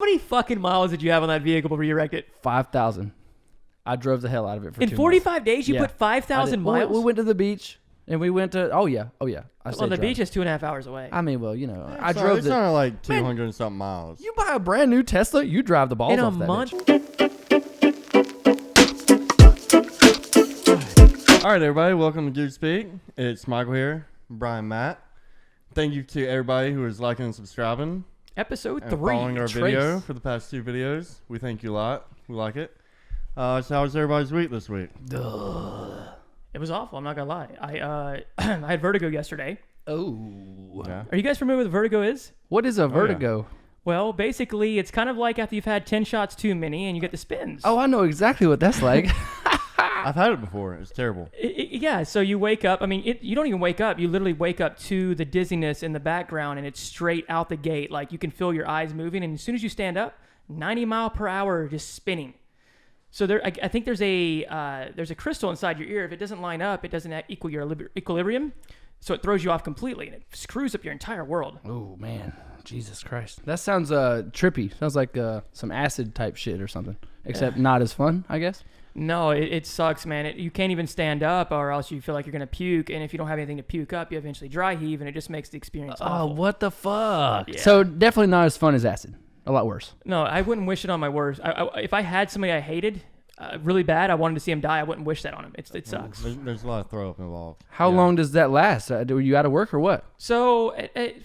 many fucking miles did you have on that vehicle before you wrecked it? 5,000. I drove the hell out of it for 2 In months. 45 days, you Yeah. put 5,000 miles? We went to the beach, and we went to... Oh, yeah. Well, the beach is 2.5 hours away. I mean, well, you know, Yeah, I drove it's only like 200 and something miles. You buy a brand new Tesla, you drive the balls In a off that month? bitch. All right, everybody, welcome to Dude Speak. It's Michael here, Brian, Matt. Thank you to everybody who is liking and subscribing. Episode and 3. following our video for the past 2 videos. We thank you a lot. We like it. So how was everybody's week this week? It was awful. I'm not gonna lie. I I had vertigo yesterday. Oh. Yeah. Are you guys familiar with what vertigo is? What is a vertigo? Well, basically, it's kind of like after you've had 10 shots too many and you get the spins. Oh, I know exactly what that's like. I've had it before. It's terrible. Yeah, so you wake up. I mean, you don't even wake up. You literally wake up to the dizziness in the background, and it's straight out the gate. Like, you can feel your eyes moving, and as soon as you stand up, 90 mile per hour just spinning. So I think there's a crystal inside your ear. If it doesn't line up, it doesn't equal your equilibrium, so it throws you off completely, and it screws up your entire world. Oh, man. Jesus Christ. That sounds trippy. Sounds like some acid type shit or something. Except not as fun, I guess. No, it sucks, man. You can't even stand up, or else you feel like you're going to puke. And if you don't have anything to puke up, you eventually dry heave, and it just makes the experience awful. Oh, what the fuck? Yeah. So definitely not as fun as acid. A lot worse. No, I wouldn't wish it on my worst. If I had somebody I hated really bad, I wanted to see him die, I wouldn't wish that on him. It sucks. There's a lot of throw up involved. How long does that last? Were you out of work or what? So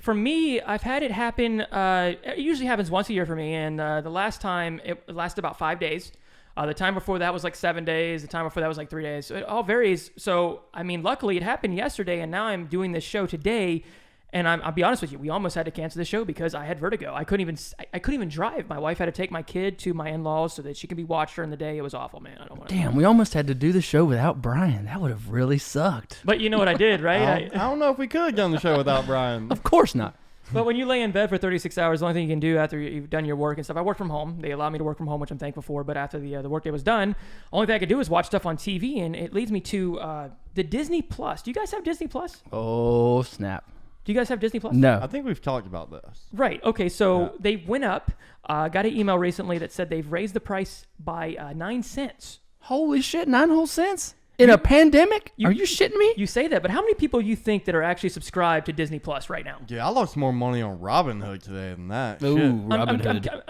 for me, I've had it happen. It usually happens once a year for me, and the last time it lasted about 5 days. The time before that was like 7 days. The time before that was like 3 days. So it all varies. So, I mean, luckily it happened yesterday, and now I'm doing this show today. And I'll be honest with you, we almost had to cancel the show because I had vertigo. I couldn't even drive. My wife had to take my kid to my in-laws so that she could be watched during the day. It was awful, man. I don't want to. Damn, we almost had to do the show without Brian. That would have really sucked. But you know what I did, right? I don't know if we could have done the show without Brian. Of course not. But when you lay in bed for 36 hours, the only thing you can do after you've done your work and stuff, I work from home. They allow me to work from home, which I'm thankful for. But after the workday was done, only thing I could do is watch stuff on TV, and it leads me to the Disney Plus. Do you guys have Disney Plus? Oh, snap. Do you guys have Disney Plus? No. I think we've talked about this. Right. Okay. So Yeah. they went up. Got an email recently that said they've raised the price by 9 cents. Holy shit, 9 whole cents? In a pandemic? Are you shitting me? You say that, but how many people you think that are actually subscribed to Disney Plus right now? Yeah, I lost more money on Robinhood today than that. Ooh, Shit. Robinhood.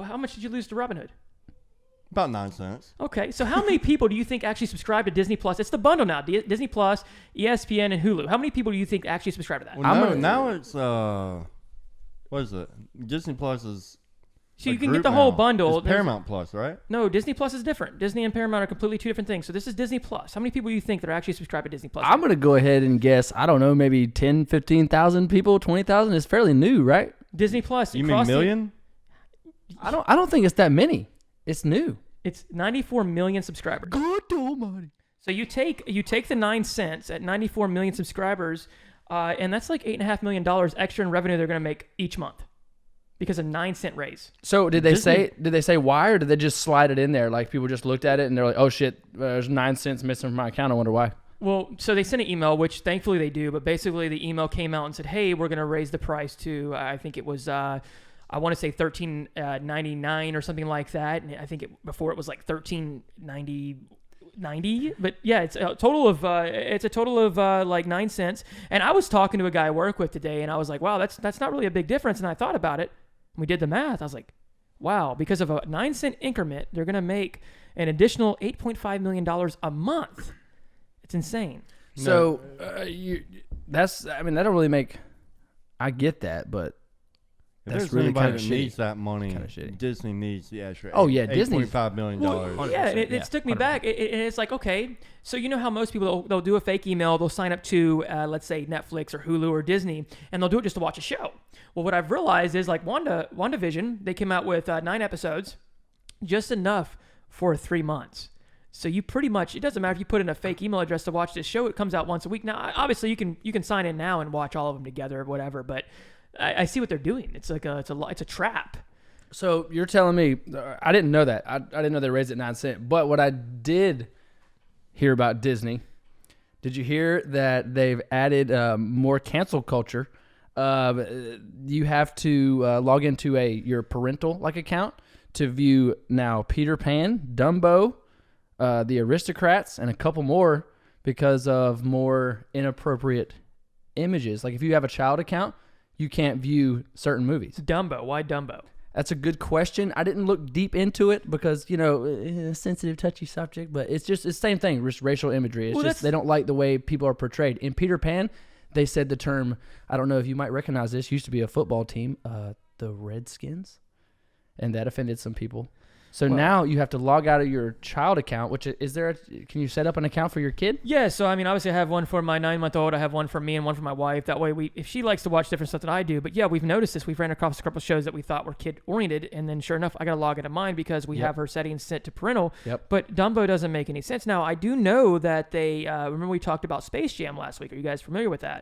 How much did you lose to Robinhood? About 9 cents. Okay, so how many people do you think actually subscribe to Disney Plus? It's the bundle now, Disney Plus, ESPN, and Hulu. How many people do you think actually subscribe to that? Well, now it's what is it? Disney Plus is. So a you can get group the whole now. bundle. It's Paramount Plus, right? No, Disney Plus is different. Disney and Paramount are completely two different things. So this is Disney Plus. How many people do you think that are actually subscribed to Disney Plus? I'm going to go ahead and guess, I don't know, maybe 10, 15,000 people, 20,000. It's fairly new, right? Disney Plus. You mean million? I don't think it's that many. It's new. It's 94 million subscribers. Good almighty. So you take the 9 cents at 94 million subscribers, and that's like $8.5 million extra in revenue they're going to make each month because of 9 cent raise. So did they say why, or did they just slide it in there? Like people just looked at it and they're like, oh shit, there's 9 cents missing from my account. I wonder why. Well, so they sent an email, which thankfully they do, but basically the email came out and said, hey, we're going to raise the price to, I think it was, I want to say $13.99 or something like that. And I think before it was like $13.90. But yeah, it's a total of like 9 cents. And I was talking to a guy I work with today, and I was like, wow, that's not really a big difference. And I thought about it. We did the math. I was like, wow, because of a 9 cent increment, they're going to make an additional $8.5 million a month. It's insane. So I don't really make. I get that, but If that's there's really anybody kind of that needs that money, Kinda shitty. Disney needs the extra. Oh, yeah, Disney's- $8.5 million. Well, yeah, and it stuck me back. And it's like, okay, so you know how most people, they'll do a fake email, they'll sign up to, let's say, Netflix or Hulu or Disney, and they'll do it just to watch a show. Well, what I've realized is like WandaVision, they came out with 9 episodes, just enough for 3 months. So you pretty much, it doesn't matter if you put in a fake email address to watch this show, it comes out once a week. Now, obviously, you can sign in now and watch all of them together or whatever, but I see what they're doing. It's like it's a trap. So you're telling me, I didn't know that. I didn't know they raised it 9 cents. But what I did hear about Disney, did you hear that they've added more cancel culture You have to log into your parental account to view now Peter Pan, Dumbo, the Aristocrats, and a couple more because of more inappropriate images. Like if you have a child account, you can't view certain movies. Dumbo. Why Dumbo? That's a good question. I didn't look deep into it because, sensitive, touchy subject, but it's the same thing, just racial imagery. It's just they don't like the way people are portrayed. In Peter Pan, they said the term, I don't know if you might recognize this, used to be a football team, the Redskins, and that offended some people. So now you have to log out of your child account, which can you set up an account for your kid? Yeah, so I mean, obviously I have one for my 9-month-old, I have one for me and one for my wife. That way if she likes to watch different stuff than I do, but yeah, we've noticed this. We've ran across a couple of shows that we thought were kid-oriented, and then sure enough, I got to log into mine because we have her settings set to parental, but Dumbo doesn't make any sense. Now, I do know that they, remember we talked about Space Jam last week. Are you guys familiar with that?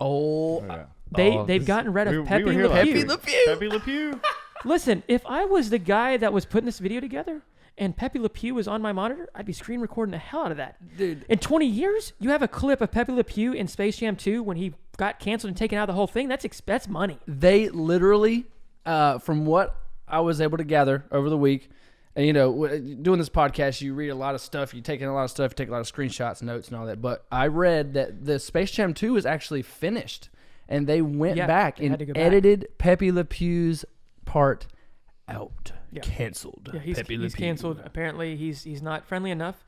They've gotten rid of Pepe Le Pew. Pepe Le Pew. Listen, if I was the guy that was putting this video together and Pepe Le Pew was on my monitor, I'd be screen recording the hell out of that. Dude. In 20 years, you have a clip of Pepe Le Pew in Space Jam 2 when he got canceled and taken out of the whole thing. That's money. They literally, from what I was able to gather over the week, and doing this podcast, you read a lot of stuff, you take in a lot of stuff, you take a lot of screenshots, notes, and all that. But I read that the Space Jam 2 is actually finished, and they went back and edited Pepe Le Pew's part out. Canceled. Yeah, he's canceled. Apparently, he's not friendly enough.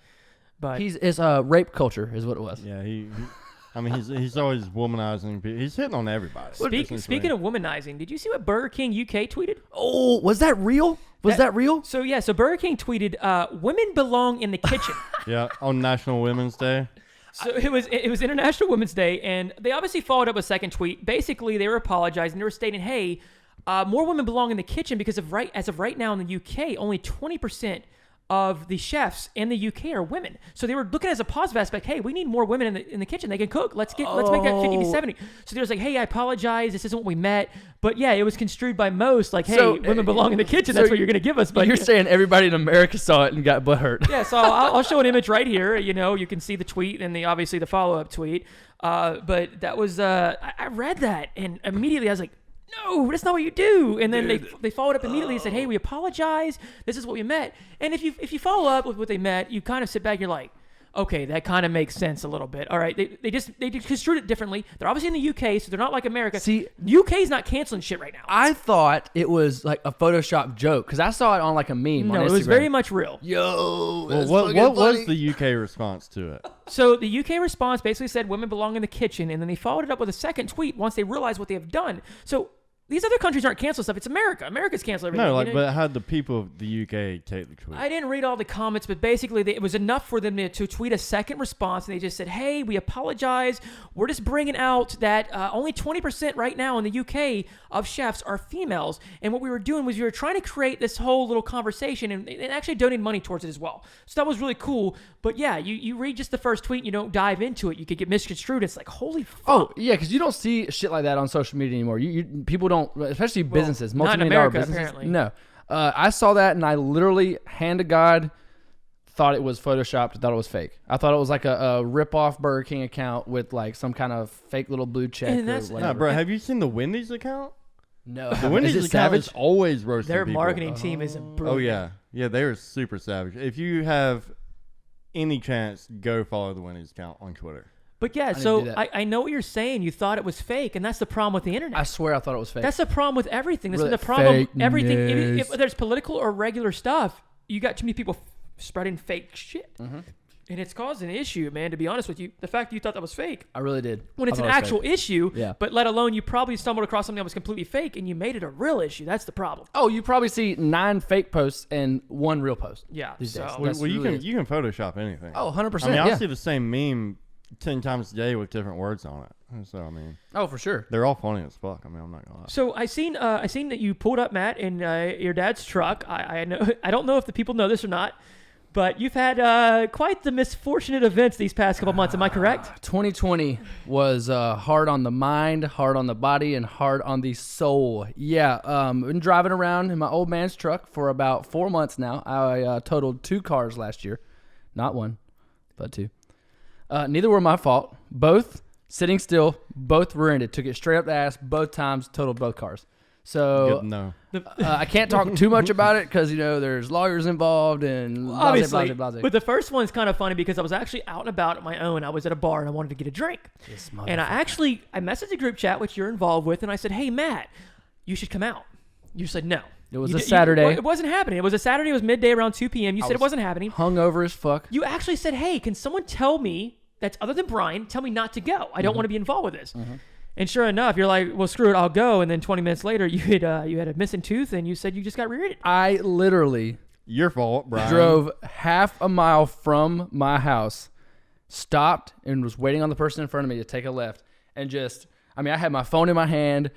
But it's rape culture is what it was. Yeah, he's always womanizing people. He's hitting on everybody. Speaking of womanizing, did you see what Burger King UK tweeted? Oh, was that real? Was that real? So Burger King tweeted, "Women belong in the kitchen." Yeah, on National Women's Day. So it was International Women's Day, and they obviously followed up a second tweet. Basically, they were apologizing. They were stating, "Hey, more women belong in the kitchen because as of right now in the UK, only 20% of the chefs in the UK are women." So they were looking at it as a positive aspect. Hey, we need more women in the kitchen. They can cook. Let's make that 50 to 70. So they was like, hey, I apologize. This isn't what we met. But yeah, it was construed by most like, hey, women belong in the kitchen. That's what you're going to give us. But you're saying everybody in America saw it and got butthurt. Yeah, so I'll show an image right here. You can see the tweet and obviously the follow-up tweet. But that was, I read that and immediately I was like, no, that's not what you do. And then they followed up immediately and said, hey, we apologize. This is what we met. And if you follow up with what they met, you kind of sit back and you're like, okay, that kind of makes sense a little bit. All right, they construed it differently. They're obviously in the UK, so they're not like America. See, UK's not canceling shit right now. I thought it was like a Photoshop joke because I saw it on like a meme on Instagram. No, it was very much real. Yo, well, what was the UK response to it? So the UK response basically said women belong in the kitchen, and then they followed it up with a second tweet once they realized what they have done. So these other countries aren't canceling stuff. It's America. America's canceling everything. No, but how did the people of the UK take the tweet? I didn't read all the comments, but basically it was enough for them to tweet a second response, and they just said, hey, we apologize. We're just bringing out that only 20% right now in the UK of chefs are females, and what we were doing was we were trying to create this whole little conversation, and actually donated money towards it as well. So that was really cool. But yeah, you read just the first tweet, and you don't dive into it. You could get misconstrued. It's like, holy fuck. Oh, yeah, because you don't see shit like that on social media anymore. People don't, especially businesses, multi-million-dollar businesses. Apparently. No. I saw that, and I literally, hand to God, thought it was Photoshopped. I thought it was fake. I thought it was like a rip-off Burger King account with like some kind of fake little blue check or whatever. Nah, bro, have you seen the Wendy's account? No. The Wendy's account is always roasting Their people. marketing team is brilliant. Oh, yeah. Yeah, they are super savage. If you have any chance, go follow the Wendy's account on Twitter. But yeah, so I know what you're saying. You thought it was fake, and that's the problem with the internet. I swear I thought it was fake. That's the problem with everything. That's Really, been the problem. fake Everything, news. if there's political or regular stuff, you got too many people spreading fake shit. Mm-hmm. And it's caused an issue, man, to be honest with you. The fact that you thought that was fake. I really did. When it's an actual issue, Yeah. but let alone you probably stumbled across something that was completely fake and you made it a real issue. That's the problem. Oh, you probably see 9 fake posts and 1 real post. Yeah. These days. Well, you can Photoshop anything. Oh, 100%. I mean, yeah. I'll see the same meme 10 times a day with different words on it. So, I mean, Oh, for sure. they're all funny as fuck. I mean, I'm not gonna lie. So I seen that you pulled up, Matt, in your dad's truck. I know I don't know if the people know this or not, but you've had quite the misfortunate events these past couple months. Am I correct? 2020 was hard on the mind, hard on the body, and hard on the soul. Yeah, been driving around in my old man's truck for about 4 months now. I totaled 2 cars last year. Not 1, but 2. Neither were my fault. Both Sitting still, both rear-ended. Took it straight up the ass both times, totaled both cars. So No. I can't talk too much about it because, there's lawyers involved and obviously. blah. But the first one's kind of funny because I was actually out and about on my own. I was at a bar and I wanted to get a drink. And I messaged a group chat, which you're involved with, and I said, hey, Matt, you should come out. You said no. It was a Saturday. It wasn't happening. It was a Saturday. It was midday around 2 p.m. You said it wasn't happening. Hungover as fuck. You actually said, hey, can someone tell me, that's other than Brian, tell me not to go. I don't want to be involved with this. And sure enough, you're like, well, screw it, I'll go. And then 20 minutes later, you had a missing tooth, and you said you just got rear-ended. I literally Your fault, Brian. drove half a mile from my house, stopped, and was waiting on the person in front of me to take a left. And I had my phone in my hand.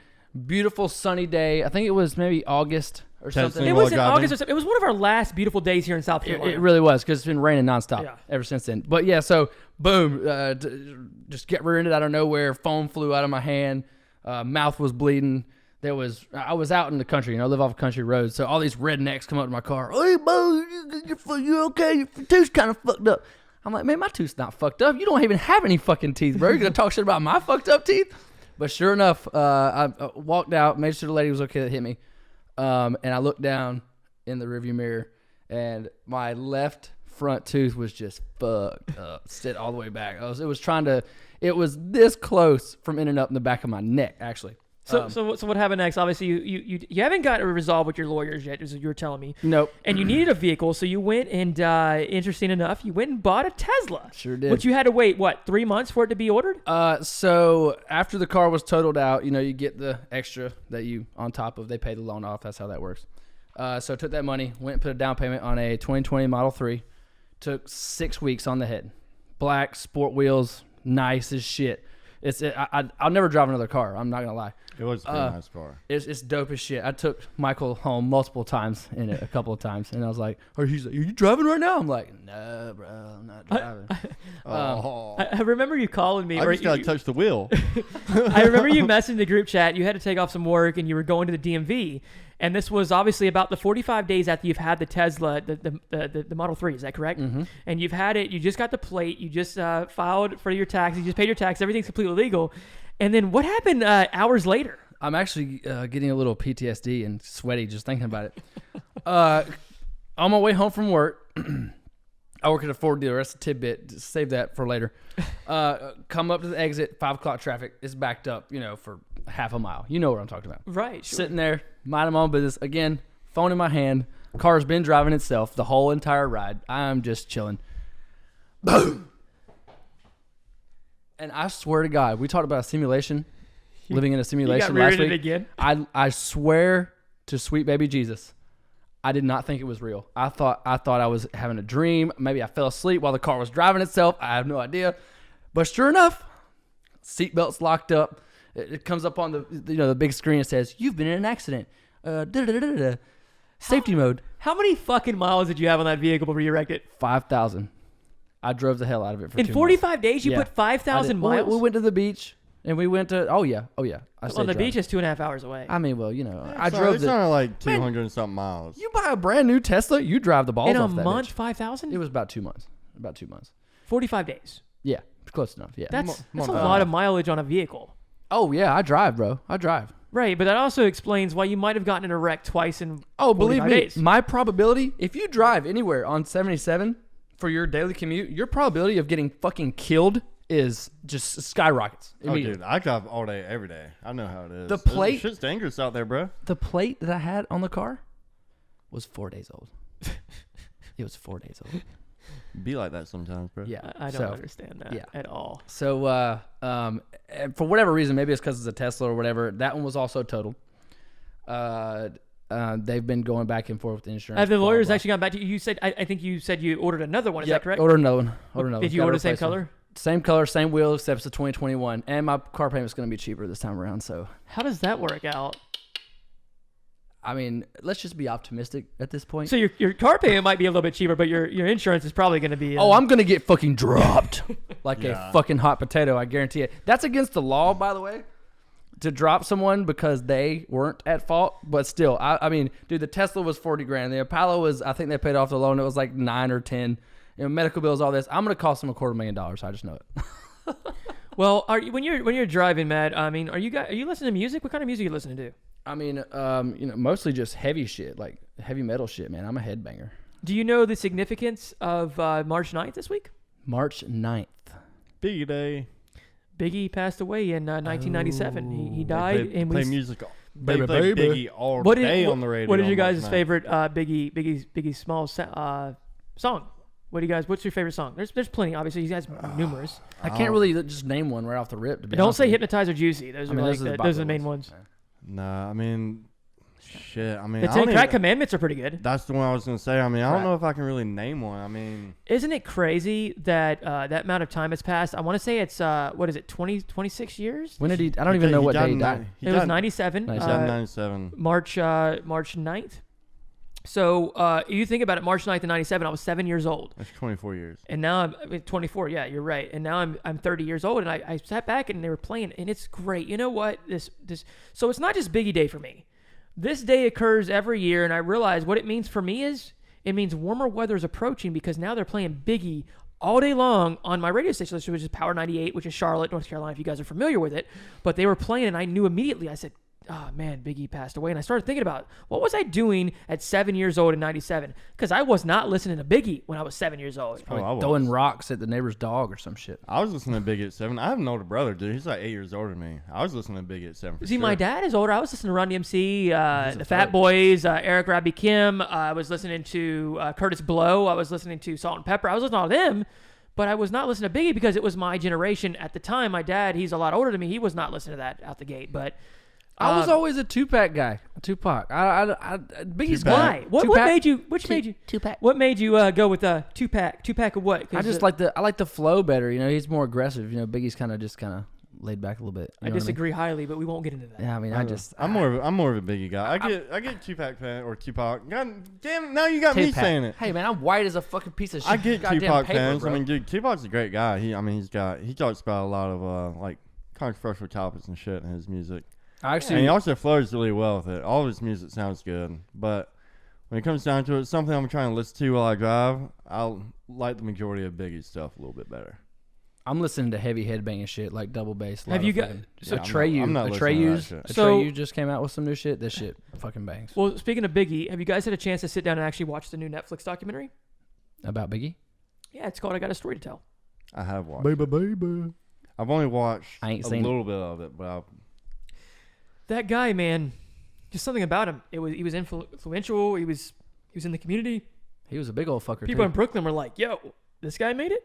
Beautiful sunny day. I think it was maybe August or something. It was in August or something. It was one of our last beautiful days here in South Carolina. It really was because it's been raining nonstop ever since then. But yeah, so boom, just get rear-ended out of nowhere. Phone flew out of my hand. Mouth was bleeding. I was out in the country. I live off a country road, so all these rednecks come up to my car. Hey, Bo, you okay? Your tooth's kind of fucked up. I'm like, man, my tooth's not fucked up. You don't even have any fucking teeth, bro. You're gonna talk shit about my fucked up teeth? But sure enough, I walked out, made sure the lady was okay that hit me, and I looked down in the rearview mirror, and my left front tooth was just fucked up, sit all the way back. It was this close from ending up in the back of my neck, actually. So what happened next? Obviously, you haven't got it resolved with your lawyers yet, as you were telling me. Nope. And you needed a vehicle, so you went and, interesting enough, you went and bought a Tesla. Sure did. But you had to wait, 3 months for it to be ordered? So after the car was totaled out, you get the extra that on top of, they pay the loan off. That's how that works. So I took that money, went and put a down payment on a 2020 Model 3. Took 6 weeks on the head. Black, sport wheels, nice as shit. I'll never drive another car. I'm not gonna lie. It was a pretty nice car. It's dope as shit. I took Michael home multiple times in it, a couple of times, and I was like, he's like, are you driving right now? I'm like, no, bro, I'm not driving. I remember you calling me. I just gotta touch the wheel. I remember you messaging the group chat. You had to take off some work, and you were going to the DMV. And this was obviously about the 45 days after you've had the Tesla, the Model 3. Is that correct? Mm-hmm. And you've had it. You just got the plate. You just filed for your tax. You just paid your tax. Everything's completely legal. And then what happened hours later? I'm actually getting a little PTSD and sweaty just thinking about it. On my way home from work, I work at a Ford dealer. That's a tidbit. Just save that for later. Come up to the exit, 5 o'clock traffic. It's backed up, for half a mile. You know what I'm talking about. Right. Sure. Sitting there, minding my own business. Again, phone in my hand. Car's been driving itself the whole entire ride. I'm just chilling. Boom. And I swear to God, we talked about a simulation, living in a simulation last week. Again? I swear to sweet baby Jesus, I did not think it was real. I thought I was having a dream. Maybe I fell asleep while the car was driving itself. I have no idea. But sure enough, seatbelt's locked up. It comes up on the big screen. It says, "You've been in an accident." Safety mode. How many fucking miles did you have on that vehicle before you wrecked it? 5,000. I drove the hell out of it for 2 months. In 45 days, you put 5,000 miles? We went to the beach, and we went to... Oh, yeah. On the beach is 2.5 hours away. I mean, well, I So drove it's not like 200 and something miles. You buy a brand new Tesla, you drive the balls in off a that month, bitch. 5,000? It was about 2 months. 45 days. Yeah, close enough. Yeah. That's a lot of mileage on a vehicle. Oh, yeah, I drive, bro. I drive. Right, but that also explains why you might have gotten in a wreck twice in 45 believe me, days. my probability, if you drive anywhere on 77 for your daily commute, your probability of getting fucking killed is just skyrockets immediately. Oh, dude, I drive all day, every day. I know how it is. The plate... Shit's dangerous out there, bro. The plate that I had on the car was 4 days old. It was 4 days old. Be like that sometimes, bro. Yeah, I don't understand that at all. So, for whatever reason, maybe it's because it's a Tesla or whatever, that one was also totaled. They've been going back and forth with the insurance. Have the lawyers actually gone back to you? You said, I think you said you ordered another one. Is that correct? Ordered another one. Did you order the same color? Same color, same wheel, except it's a 2021. And my car payment's going to be cheaper this time around. So how does that work out? I mean, let's just be optimistic at this point. So your car payment might be a little bit cheaper, but your insurance is probably going to be... I'm going to get fucking dropped like a fucking hot potato, I guarantee it. That's against the law, by the way, to drop someone because they weren't at fault. But still, I mean, dude, the Tesla was 40 grand. The Impala was, I think they paid off the loan. It was like 9 or 10. Medical bills, all this. I'm going to cost them $250,000. I just know it. Well, when you're driving, Matt? I mean, are you listening to music? What kind of music are you listening to? I mean, mostly just heavy shit, like heavy metal shit, man. I'm a headbanger. Do you know the significance of March 9th this week? March 9th. Biggie Day. Biggie passed away in 1997. He died. They play music. They Baby, play baby. Biggie all day on the radio. What is your March guys' 9th. favorite Biggie Smalls song? What's your favorite song? There's plenty. Obviously, he has numerous. I can't really just name one right off the rip. To be Don't honest say with you. Hypnotize or Juicy. Those are the main ones. Nah, I mean, shit. I mean, The Ten Crack Commandments are pretty good. That's the one I was gonna say. I mean, I don't know if I can really name one. I mean, Isn't it crazy that that amount of time has passed? I want to say it's 26 years. When did he? I don't even know what day he died. It was 97. 97. March 9th. So you think about it, March 9th of 97, I was 7 years old. That's 24 years. And now I'm 24. Yeah, you're right. And now I'm 30 years old, and I sat back and they were playing, and it's great. You know what? So it's not just Biggie Day for me. This day occurs every year, and I realize what it means for me is it means warmer weather is approaching because now they're playing Biggie all day long on my radio station, which is Power 98, which is Charlotte, North Carolina, if you guys are familiar with it. But they were playing, and I knew immediately. I said, oh man, Biggie passed away. And I started thinking about what was I doing at 7 years old in 97? Because I was not listening to Biggie when I was 7 years old. Probably throwing rocks at the neighbor's dog or some shit. I was listening to Biggie at 7. I have an older brother, dude. He's like 8 years older than me. I was listening to Biggie at 7. See, my dad is older. I was listening to Run DMC, the Fat Boys, Eric Rabbi Kim. I was listening to Curtis Blow. I was listening to Salt and Pepper. I was listening to all of them. But I was not listening to Biggie because it was my generation at the time. My dad, he's a lot older than me. He was not listening to that out the gate. But I was always a Tupac guy. Tupac. Biggie's why? guy. What made you? Tupac. What made you go with Tupac? Tupac of what? I just like the flow better. You know, he's more aggressive. You know, Biggie's kind of laid back a little bit. I disagree highly, but we won't get into that. Yeah, I mean, I'm more of a Biggie guy. I get Tupac fan or Tupac. God damn, now you got me saying it. Hey man, I'm white as a fucking piece of shit. I get Tupac fans. Bro. I mean, dude, Tupac's a great guy. He talks about a lot of like controversial topics and shit in his music. And he also flows really well with it. All of his music sounds good, but when it comes down to it, something I'm trying to listen to while I drive, I'll like the majority of Biggie's stuff a little bit better. I'm listening to heavy headbanging shit like double bass. Have you got Atreyu just came out with some new shit. This shit fucking bangs. Well, speaking of Biggie, have you guys had a chance to sit down and actually watch the new Netflix documentary about Biggie? Yeah, it's called I Got a Story to Tell. I have watched. Baby. I've only watched a little bit of it, but that guy, man, just something about him. He was influential. He was in the community. He was a big old fucker. People in Brooklyn were like, "Yo, this guy made it."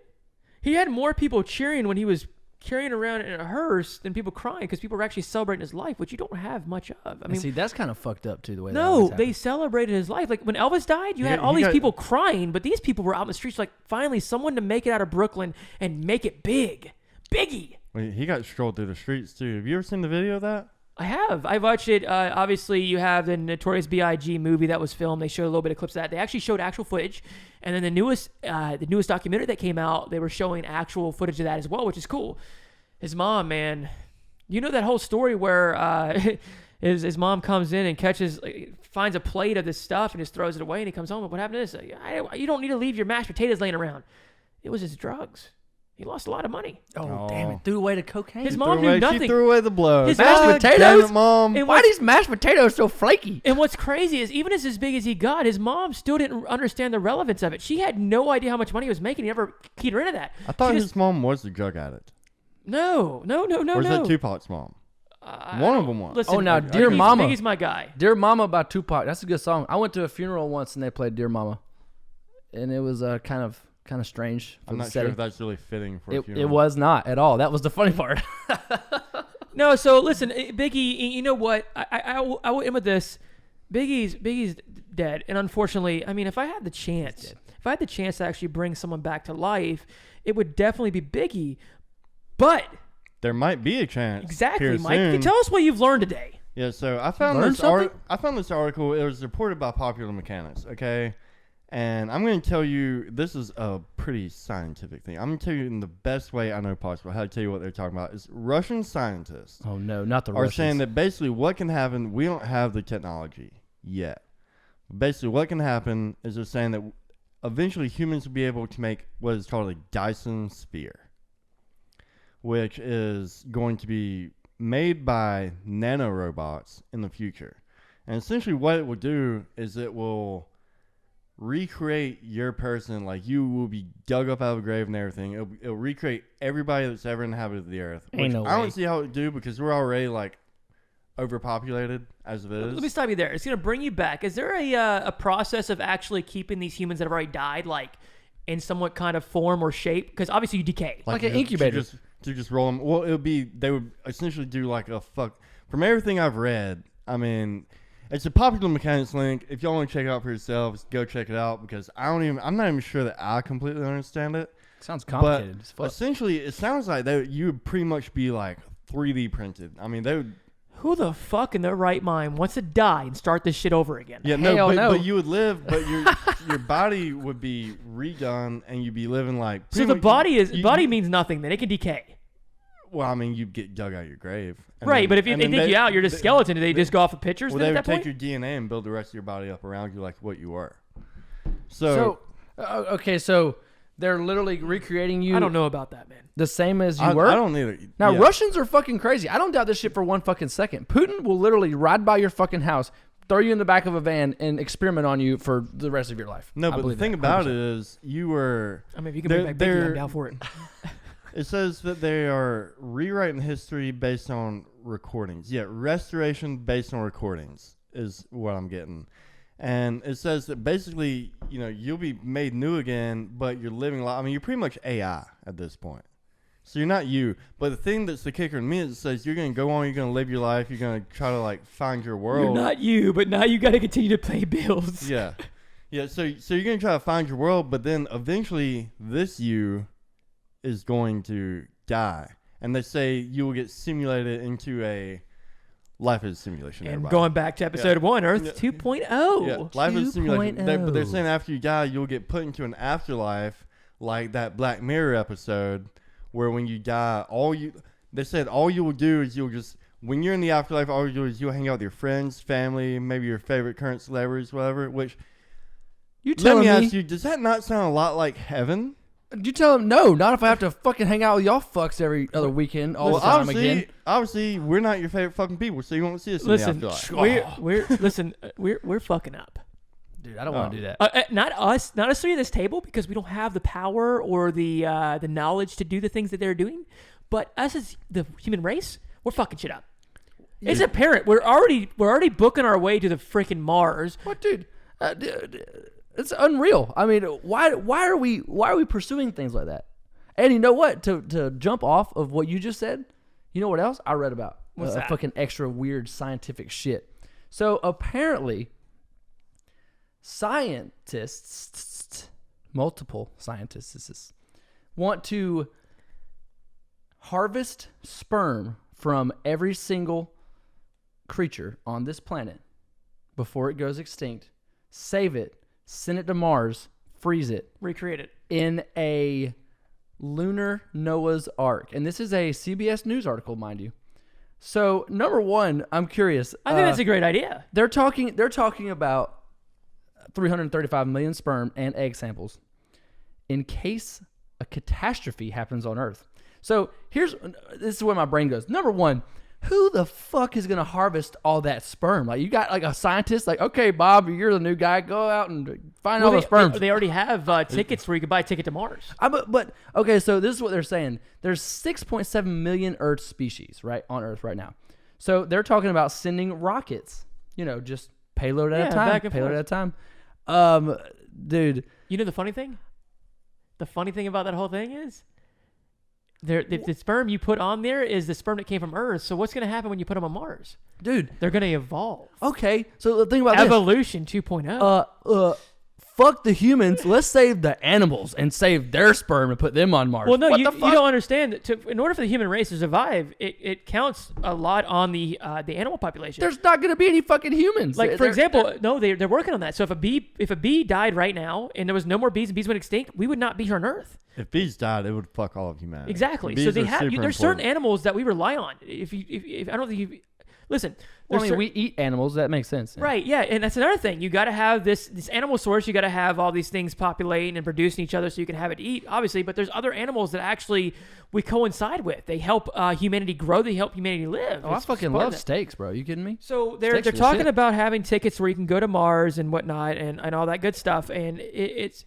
He had more people cheering when he was carrying around in a hearse than people crying because people were actually celebrating his life, which you don't have much of. I mean, see, that's kind of fucked up too. The way they celebrated his life. Like when Elvis died, you had all these people crying, but these people were out in the streets like, finally, someone to make it out of Brooklyn and make it big. Biggie. He got strolled through the streets too. Have you ever seen the video of that? I have. I watched it. Obviously, you have the Notorious B.I.G. movie that was filmed. They showed a little bit of clips of that. They actually showed actual footage. And then the newest documentary that came out, they were showing actual footage of that as well, which is cool. His mom, man. You know that whole story where his mom comes in and finds a plate of this stuff and just throws it away, and he comes home and what happened to this? You don't need to leave your mashed potatoes laying around. It was his drugs. He lost a lot of money. Oh, damn it. Threw away the cocaine. His mom knew nothing. She threw away the blow. His mashed potatoes? Mom. And why are these mashed potatoes so flaky? And what's crazy is even as big as he got, his mom still didn't understand the relevance of it. She had no idea how much money he was making. He never keyed her into that. I thought his mom was the drug addict. No. Or was that Tupac's mom? One of them was. Listen, now, Dear Mama. Biggie's my guy. Dear Mama by Tupac. That's a good song. I went to a funeral once and they played Dear Mama. And it was kind of strange. I'm not sure if that's really fitting for a funeral. It was not at all. That was the funny part. No, so listen, Biggie, you know what? I will end with this. Biggie's dead. And unfortunately, I mean, if I had the chance to actually bring someone back to life, it would definitely be Biggie. But there might be a chance. Exactly, Mike. Tell us what you've learned today. Yeah, so I found this article. It was reported by Popular Mechanics, okay? And I'm going to tell you, this is a pretty scientific thing. I'm going to tell you in the best way I know possible how to tell you what they're talking about. Is Russian scientists oh no, not the Russians. Are saying that basically what can happen, we don't have the technology yet. Basically what can happen is they're saying that eventually humans will be able to make what is called a Dyson sphere. which is going to be made by nanorobots in the future. And essentially what it will do is it will recreate your person. Like, you will be dug up out of a grave and everything. It'll recreate everybody that's ever inhabited the earth. Which I don't see how it would do, because we're already like overpopulated as it is. Let me stop you there. It's going to bring you back. Is there a process of actually keeping these humans that have already died, like, in somewhat kind of form or shape? Because obviously you decay. Like an incubator. To just roll them. Well, they would essentially do like a from everything I've read, I mean, it's a popular mechanics link. If y'all want to check it out for yourselves, go check it out, because I'm not even sure that I completely understand it. Sounds complicated as fuck. Essentially, it sounds like you would pretty much be like 3D printed. I mean, they would. Who the fuck in their right mind wants to die and start this shit over again? Yeah, no. But you would live, but your body would be redone, and you'd be living like. So the body means nothing. Then it can decay. Well, I mean, you get dug out of your grave. Right, but if they dig you out, you're just skeleton. Do they just go off of pictures? Well, they would take your DNA and build the rest of your body up around you like what you were. Okay, so they're literally recreating you. I don't know about that, man. The same as you were? I don't either. Now, Russians are fucking crazy. I don't doubt this shit for one fucking second. Putin will literally ride by your fucking house, throw you in the back of a van, and experiment on you for the rest of your life. No, but the thing about it is, you were... I mean, if you can bring back Biggie, I'm down for it. It says that they are rewriting history based on recordings. Yeah, restoration based on recordings is what I'm getting. And it says that basically, you'll be made new again, but you're living life. I mean, you're pretty much AI at this point. So you're not you. But the thing that's the kicker to me is it says you're going to go on, you're going to live your life, you're going to try to, like, find your world. You're not you, but now you got to continue to pay bills. Yeah. Yeah, so you're going to try to find your world, but then eventually this you is going to die. And they say you will get simulated into a life is a simulation. And everybody. Going back to episode 1, Earth 2.0. Yeah, life is a simulation. But they're saying after you die, you'll get put into an afterlife, like that Black Mirror episode, where when you die, they said all you will do is when you're in the afterlife, all you do is you'll hang out with your friends, family, maybe your favorite current celebrities, whatever. Which, let me ask you, does that not sound a lot like heaven? You tell them no, not if I have to fucking hang out with y'all fucks every other weekend all the time again. Obviously, we're not your favorite fucking people, so you won't see us in the afterlife. We're fucking up. Dude, I don't want to do that. Not us three at this table, because we don't have the power or the knowledge to do the things that they're doing. But us as the human race, we're fucking shit up. Yeah. It's apparent. We're already booking our way to the freaking Mars. What, dude? It's unreal. I mean, why are we pursuing things like that? And you know what? To jump off of what you just said, you know what else I read about? What's that? Fucking extra weird scientific shit. So apparently, multiple scientists, want to harvest sperm from every single creature on this planet before it goes extinct, save it, send it to Mars, freeze it, recreate it in a lunar Noah's Ark. And this is a CBS News article, mind you. So, number one, I'm curious. I think that's a great idea. They're talking about 335 million sperm and egg samples in case a catastrophe happens on Earth. So, this is where my brain goes. Number one, who the fuck is going to harvest all that sperm? Like, you got like a scientist, like, okay, Bob, you're the new guy. Go out and find all the sperm. They already have tickets where you can buy a ticket to Mars. But okay, so this is what they're saying. There's 6.7 million Earth species, right, on Earth right now. So they're talking about sending rockets, just payload at a time. Back and payload forth. at a time. Dude. You know the funny thing? The funny thing about that whole thing is, the sperm you put on there is the sperm that came from Earth. So what's going to happen when you put them on Mars? Dude. They're going to evolve. Okay. So the thing about Evolution 2.0. Fuck the humans. Let's save the animals and save their sperm and put them on Mars. Well, no, you don't understand. In order for the human race to survive, it counts a lot on the animal population. There's not going to be any fucking humans. Like, for example, they're working on that. So if a bee died right now and there was no more bees and bees went extinct, we would not be here on Earth. If bees died, it would fuck all of humanity. Exactly. Bees so there's important. certain animals that we rely on. If I don't think Listen, well, I mean, we eat animals. That makes sense. Yeah. Right, yeah, and that's another thing. You got to have this animal source. You got to have all these things populating and producing each other so you can have it to eat, obviously. But there's other animals that actually we coincide with. They help humanity grow. They help humanity live. Oh, I fucking love steaks, bro. You kidding me? So they're talking about having tickets where you can go to Mars and whatnot and all that good stuff. And it's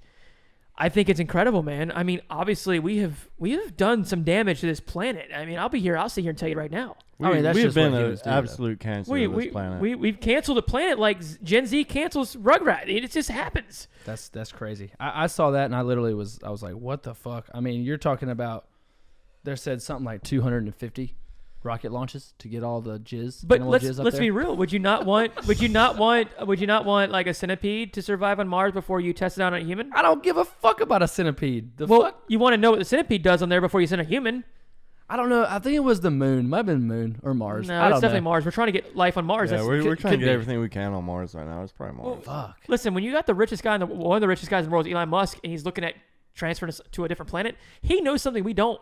I think it's incredible, man. I mean, obviously we have done some damage to this planet. I mean, I'll sit here and tell you right now. We've been an absolute cancer of this planet. We've canceled the planet like Gen Z cancels Rugrat. It just happens. That's crazy. I saw that and I was like, what the fuck? I mean, you're talking about, there said something like 250 rocket launches to get all the jizz. But let's be real. Would you not want like a centipede to survive on Mars before you test it out on a human? I don't give a fuck about a centipede. You want to know what the centipede does on there before you send a human. I don't know. I think it was the moon. Might have been moon or Mars. No, it's definitely Mars. We're trying to get life on Mars. Yeah, we're trying to get everything we can on Mars right now. It's probably Mars. Well, fuck. Listen, when you got one of the richest guys in the world, Elon Musk, and he's looking at transferring us to a different planet, he knows something we don't.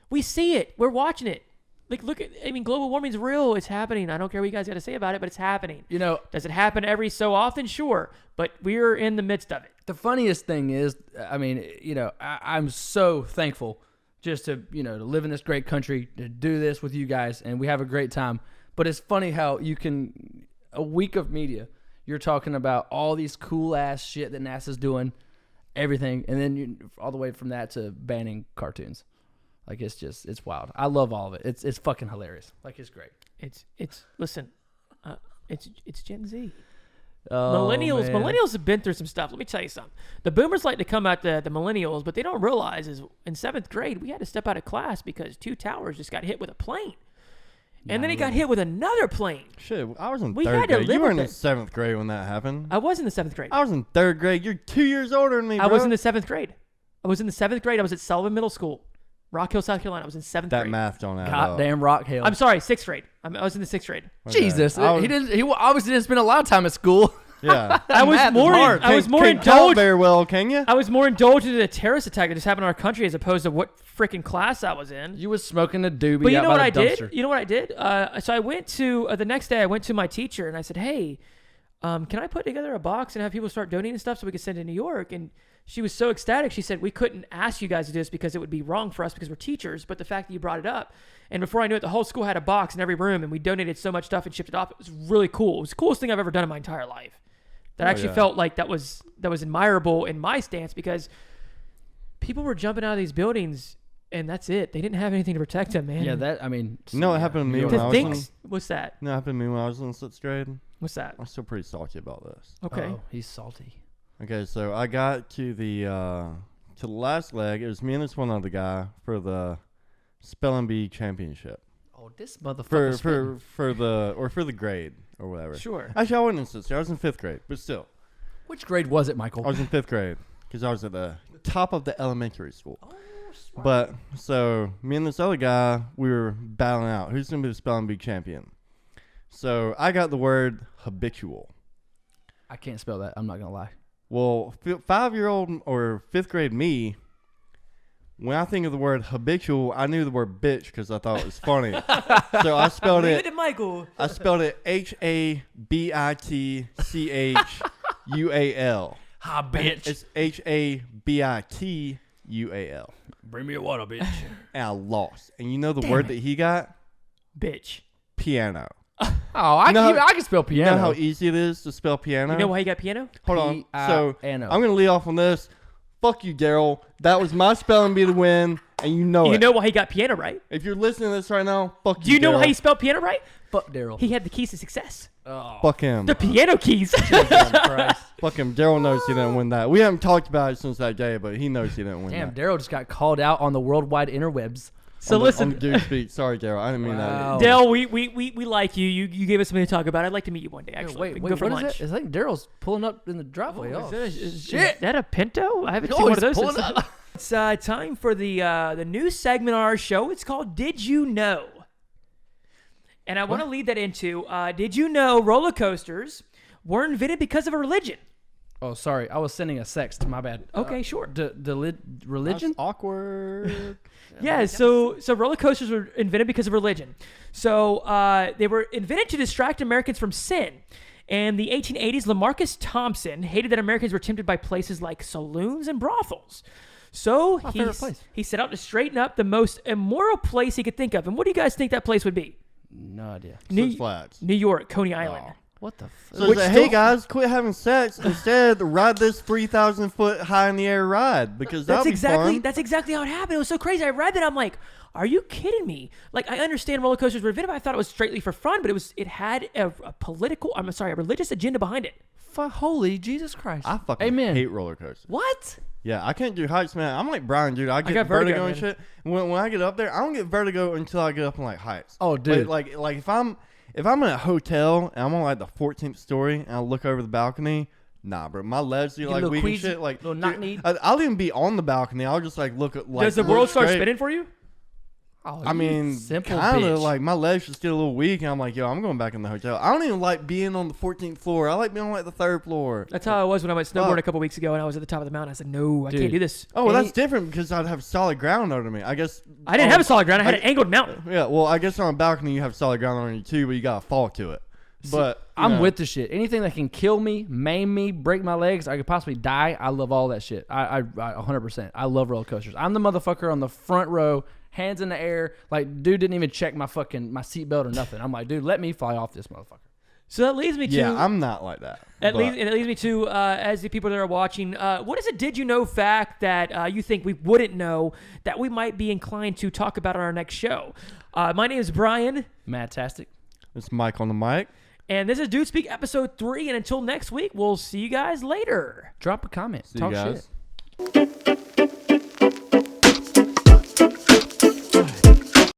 We see it. We're watching it. Like, global warming's real. It's happening. I don't care what you guys got to say about it, but it's happening. Does it happen every so often? Sure. But we're in the midst of it. The funniest thing is, I mean, I'm so thankful just to live in this great country, to do this with you guys, and we have a great time. But it's funny how a week of media, you're talking about all these cool-ass shit that NASA's doing, everything, and then all the way from that to banning cartoons. Like, it's wild. I love all of it. It's fucking hilarious. Like, it's great. It's Gen Z. Oh, Millennials have been through some stuff. Let me tell you something. The boomers like to come at the millennials, but they don't realize is in 7th grade, we had to step out of class because 2 towers just got hit with a plane. And then he got hit with another plane. Shit, I was in 3rd grade. You were in the 7th grade when that happened. I was in the 7th grade. I was in 3rd grade. You're 2 years older than me, bro. I was in the 7th grade. I was in the 7th grade. I was at Sullivan Middle School, Rock Hill, South Carolina. I was in 7th grade. That math don't add up. Goddamn Rock Hill. I'm sorry, 6th grade. I was in the 6th grade. Okay. Jesus. He obviously didn't spend a lot of time at school. Yeah. I was more indulged very well, can you? I was more indulged in a terrorist attack that just happened in our country as opposed to what freaking class I was in. You was smoking a doobie. But you know what I did? You know what I did? So I went to the next day. I went to my teacher and I said, "Hey, can I put together a box and have people start donating stuff so we can send it to New York?" And she was so ecstatic. She said, "We couldn't ask you guys to do this because it would be wrong for us because we're teachers. But the fact that you brought it up." And before I knew it, the whole school had a box in every room, and we donated so much stuff and shipped it off. It was really cool. It was the coolest thing I've ever done in my entire life. That actually felt like that was admirable in my stance because people were jumping out of these buildings and that's it. They didn't have anything to protect them, man. Yeah, it happened to me when I was in... What's that? No, it happened to me when I was in 6th grade. What's that? I'm still pretty salty about this. Okay. Oh, he's salty. Okay, so I got to the last leg. It was me and this one other guy for the Spelling Bee Championship. Oh, this motherfucker. For the grade or whatever. Sure. Actually, I wasn't in 6th grade. I was in 5th grade, but still. Which grade was it, Michael? I was in 5th grade because I was at the top of the elementary school. Oh, smart. But so me and this other guy, we were battling out. Who's going to be the Spelling Bee champion? So I got the word habitual. I can't spell that. I'm not going to lie. Well, 5-year-old or 5th grade me, when I think of the word habitual, I knew the word bitch because I thought it was funny. So I spelled it. Michael. I spelled it HABITCHUAL. Ha, bitch. It's HABITUAL. Bring me a water, bitch. And I lost. And you know the word that he got? Bitch. Piano. Oh, I can spell piano. You know how easy it is to spell piano? You know why he got piano? Hold on. So I'm going to lead off on this. Fuck you, Daryl. That was my spelling bee to win, and you know it. You know why he got piano right? If you're listening to this right now, fuck you, Do you know how he spelled piano right? Fuck Daryl. He had the keys to success. Oh. Fuck him. The piano keys. Fuck him. Daryl knows he didn't win that. We haven't talked about it since that day, but he knows he didn't win that. Damn, Daryl just got called out on the worldwide interwebs. So listen, on the dude speak. Sorry, Daryl. I didn't mean that. Dale, we like you. You gave us something to talk about. I'd like to meet you one day. Actually, wait, go for what lunch. Is that? I think Daryl's pulling up in the driveway. Is that a Pinto? I haven't seen one of those. It's time for the new segment on our show. It's called "Did You Know?" And I want to lead that into: Did you know roller coasters were invented because of a religion? Oh, sorry. I was sending a sext. My bad. Okay, sure. Religion? That's awkward. Yeah, so roller coasters were invented because of religion. So they were invented to distract Americans from sin. In the 1880s, Lamarcus Thompson hated that Americans were tempted by places like saloons and brothels. So he set out to straighten up the most immoral place he could think of. And what do you guys think that place would be? No idea. Six Flags. New York, Coney Island. Oh. What the fuck? So it's like, hey guys, quit having sex. Instead, ride this 3,000 foot high in the air ride because that'll be fun. That's exactly how it happened. It was so crazy. I read that. I'm like, are you kidding me? Like, I understand roller coasters were invented, but I thought it was straightly for fun. But it had a religious agenda behind it. Holy Jesus Christ! I fucking hate roller coasters. What? Yeah, I can't do heights, man. I'm like Brian, dude. I get vertigo and shit. When I get up there, I don't get vertigo until I get up in like heights. Oh, dude. Like if I'm in a hotel and I'm on like the 14th story and I look over the balcony, nah, bro, my legs are like weak and shit. Like, dude, I'll even be on the balcony. I'll just like look at like. Does the world start spinning for you? Oh, I mean, kind of like my legs just get a little weak, and I'm like, yo, I'm going back in the hotel. I don't even like being on the 14th floor. I like being on like the 3rd floor. That's how I was when I went snowboarding a couple weeks ago, and I was at the top of the mountain. I said, no, I can't do this. Oh, well, that's different because I'd have solid ground under me. I guess I didn't have a solid ground. I had an angled mountain. Yeah, well, I guess on a balcony you have solid ground under you too, but you gotta fall to it. But I'm with the shit. Anything that can kill me, maim me, break my legs, I could possibly die. I love all that shit. I 100%. I love roller coasters. I'm the motherfucker on the front row, hands in the air. Like, dude didn't even check my seatbelt or nothing. I'm like, dude, let me fly off this motherfucker. So that leads me to... Yeah, I'm not like that. It leads me to, as the people that are watching, what is a did you know fact that you think we wouldn't know that we might be inclined to talk about on our next show? My name is Brian. Matt-tastic. It's Mike on the mic. And this is Dude Speak episode 3. And until next week, we'll see you guys later. Drop a comment. See Talk you guys. shit.